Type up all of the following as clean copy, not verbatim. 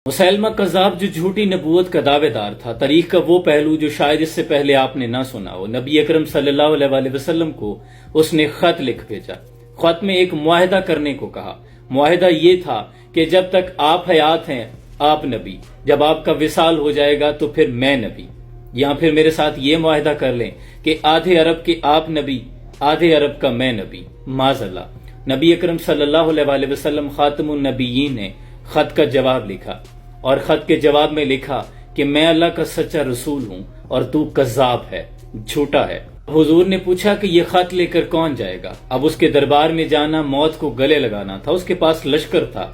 مسیلمہ کذاب جو جھوٹی نبوت کا دعوے دار تھا، تاریخ کا وہ پہلو جو شاید اس سے پہلے آپ نے نہ سنا ہو، نبی اکرم صلی اللہ علیہ وآلہ وسلم کو اس نے خط لکھ بھیجا۔ خط میں ایک معاہدہ کرنے کو کہا۔ معاہدہ یہ تھا کہ جب تک آپ حیات ہیں آپ نبی، جب آپ کا وصال ہو جائے گا تو پھر میں نبی، یا پھر میرے ساتھ یہ معاہدہ کر لیں کہ آدھے عرب کے آپ نبی، آدھے عرب کا میں نبی۔ معاذ اللہ، نبی اکرم صلی اللہ علیہ وآلہ وسلم خاتم النبیین نے خط کا جواب لکھا، اور خط کے جواب میں لکھا کہ میں اللہ کا سچا رسول ہوں اور تو کذاب ہے، جھوٹا ہے۔ حضور نے پوچھا کہ یہ خط لے کر کون جائے گا؟ اب اس کے دربار میں جانا موت کو گلے لگانا تھا۔ اس کے پاس لشکر تھا،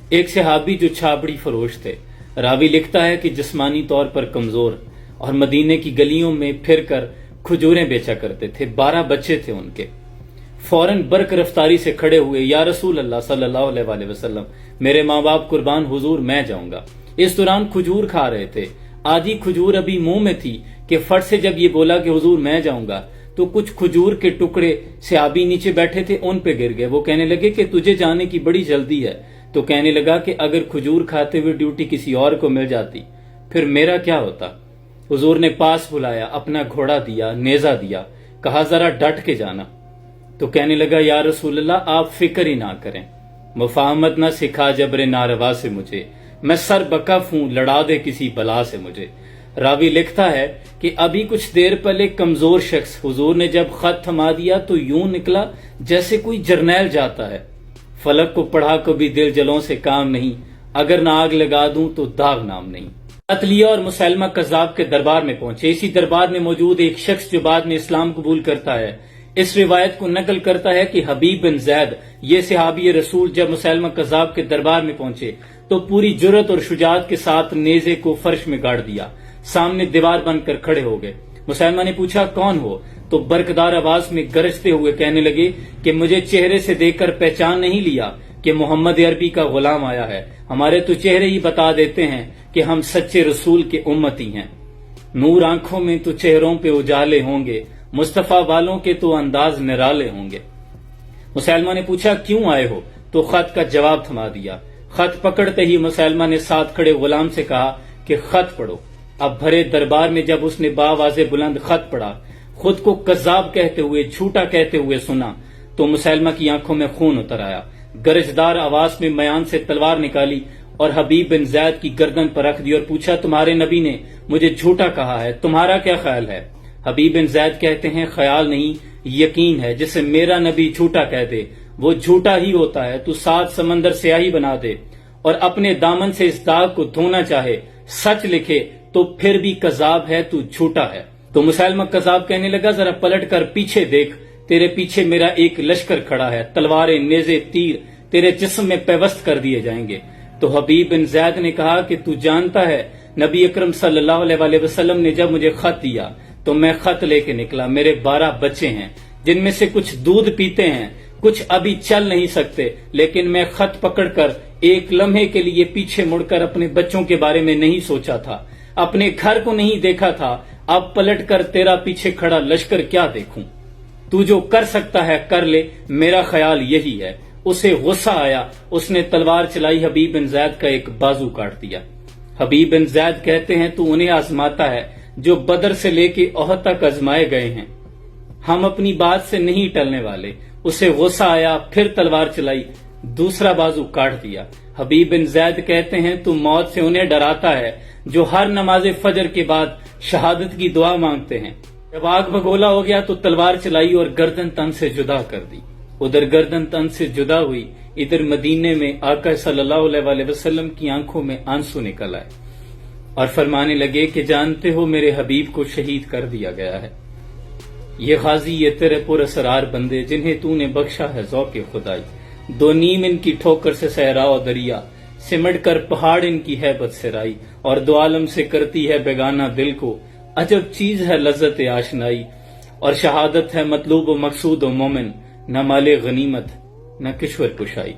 ایک صحابی جو چھاپڑی فروش تھے۔ راوی لکھتا ہے کہ جسمانی طور پر کمزور اور مدینے کی گلیوں میں پھر کر کھجوریں بیچا کرتے تھے۔ 12 بچے تھے ان کے۔ فوراً برق رفتاری سے کھڑے ہوئے، یا رسول اللہ صلی اللہ علیہ وآلہ وسلم، میرے ماں باپ قربان، حضور میں جاؤں گا۔ اس دوران کھجور کھا رہے تھے۔ آدھی کھجور ابھی منہ میں تھی کہ فٹ سے جب یہ بولا کہ حضور میں جاؤں گا تو کچھ کھجور کے ٹکڑے صحابی نیچے بیٹھے تھے ان پہ گر گئے۔ وہ کہنے لگے کہ تجھے جانے کی بڑی جلدی ہے، تو کہنے لگا کہ اگر کھجور کھاتے ہوئے ڈیوٹی کسی اور کو مل جاتی پھر میرا کیا ہوتا؟ حضور نے پاس بلایا، اپنا گھوڑا دیا، نیزہ دیا، کہا ذرا ڈٹ کے جانا۔ تو کہنے لگا یا رسول اللہ آپ فکر ہی نہ کریں، مفاہمت نہ سکھا جبر ناروا سے مجھے، میں سر بکف ہوں لڑا دے کسی بلا سے مجھے۔ راوی لکھتا ہے کہ ابھی کچھ دیر پہلے کمزور شخص حضور نے جب خط تھما دیا تو یوں نکلا جیسے کوئی جرنیل جاتا ہے۔ فلک کو پڑھا کبھی دل جلوں سے کام نہیں، اگر نہ آگ لگا دوں تو داغ نام نہیں۔ خط لیا اور مسیلمہ کذاب کے دربار میں پہنچے۔ اسی دربار میں موجود ایک شخص جو بعد میں اسلام قبول کرتا ہے اس روایت کو نقل کرتا ہے کہ حبیب بن زید، یہ صحابی رسول، جب مسیلمہ کذاب کے دربار میں پہنچے تو پوری جرت اور شجاعت کے ساتھ نیزے کو فرش میں گاڑ دیا، سامنے دیوار بن کر کھڑے ہو گئے۔ مسیلمہ نے پوچھا کون ہو؟ تو برقدار آواز میں گرجتے ہوئے کہنے لگے کہ مجھے چہرے سے دیکھ کر پہچان نہیں لیا کہ محمد عربی کا غلام آیا ہے؟ ہمارے تو چہرے ہی بتا دیتے ہیں کہ ہم سچے رسول کے امتی ہیں۔ نور آنکھوں میں تو چہروں پہ اجالے ہوں گے، مصطفیٰ والوں کے تو انداز نرالے ہوں گے۔ مسیلمہ نے پوچھا کیوں آئے ہو؟ تو خط کا جواب تھما دیا۔ خط پکڑتے ہی مسیلمہ نے ساتھ کھڑے غلام سے کہا کہ خط پڑھو۔ اب بھرے دربار میں جب اس نے باواز بلند خط پڑھا، خود کو کذاب کہتے ہوئے، جھوٹا کہتے ہوئے سنا، تو مسیلمہ کی آنکھوں میں خون اتر آیا۔ گرجدار آواز میں میان سے تلوار نکالی اور حبیب بن زید کی گردن پر رکھ دی اور پوچھا تمہارے نبی نے مجھے جھوٹا کہا ہے، تمہارا کیا خیال ہے؟ حبیب بن زید کہتے ہیں خیال نہیں، یقین ہے، جسے میرا نبی جھوٹا کہہ دے وہ جھوٹا ہی ہوتا ہے۔ تو 7 سمندر سیاہی بنا دے اور اپنے دامن سے اس داغ کو دھونا چاہے، سچ لکھے تو پھر بھی کذاب ہے، تو جھوٹا ہے۔ تو مسیلمہ کذاب کہنے لگا ذرا پلٹ کر پیچھے دیکھ، تیرے پیچھے میرا ایک لشکر کھڑا ہے، تلواریں، نیزے، تیر تیرے جسم میں پیوست کر دیے جائیں گے۔ تو حبیب بن زید نے کہا کہ تو جانتا ہے نبی اکرم صلی اللہ علیہ وآلہ وسلم نے جب مجھے خط دیا تو میں خط لے کے نکلا، میرے 12 بچے ہیں جن میں سے کچھ دودھ پیتے ہیں، کچھ ابھی چل نہیں سکتے، لیکن میں خط پکڑ کر ایک لمحے کے لیے پیچھے مڑ کر اپنے بچوں کے بارے میں نہیں سوچا تھا، اپنے گھر کو نہیں دیکھا تھا۔ اب پلٹ کر تیرا پیچھے کھڑا لشکر کیا دیکھوں؟ تو جو کر سکتا ہے کر لے، میرا خیال یہی ہے۔ اسے غصہ آیا، اس نے تلوار چلائی، حبیب بن زید کا ایک بازو کاٹ دیا۔ حبیب بن زید کہتے ہیں تو انہیں آزماتا ہے جو بدر سے لے کے احد تک آزمائے گئے ہیں، ہم اپنی بات سے نہیں ٹلنے والے۔ اسے غصہ آیا، پھر تلوار چلائی، دوسرا بازو کاٹ دیا۔ حبیب بن زید کہتے ہیں تو موت سے انہیں ڈراتا ہے جو ہر نماز فجر کے بعد شہادت کی دعا مانگتے ہیں۔ جب آگ بگولا ہو گیا تو تلوار چلائی اور گردن تن سے جدا کر دی۔ ادھر گردن تن سے جدا ہوئی، ادھر مدینے میں آقا صلی اللہ علیہ وآلہ وسلم کی آنکھوں میں آنسو نکل آئے اور فرمانے لگے کہ جانتے ہو میرے حبیب کو شہید کر دیا گیا ہے۔ یہ غازی، یہ تیرے پر اسرار بندے جنہیں تو نے بخشا ہے ذوق خدائی، 2 نیم ان کی ٹھوکر سے صحرا و دریا، سمٹ کر پہاڑ ان کی ہیبت سے رائی، اور 2 عالم سے کرتی ہے بیگانہ دل کو، عجب چیز ہے لذت آشنائی، اور شہادت ہے مطلوب و مقصود و مومن، نہ مال غنیمت نہ کشور کشائی۔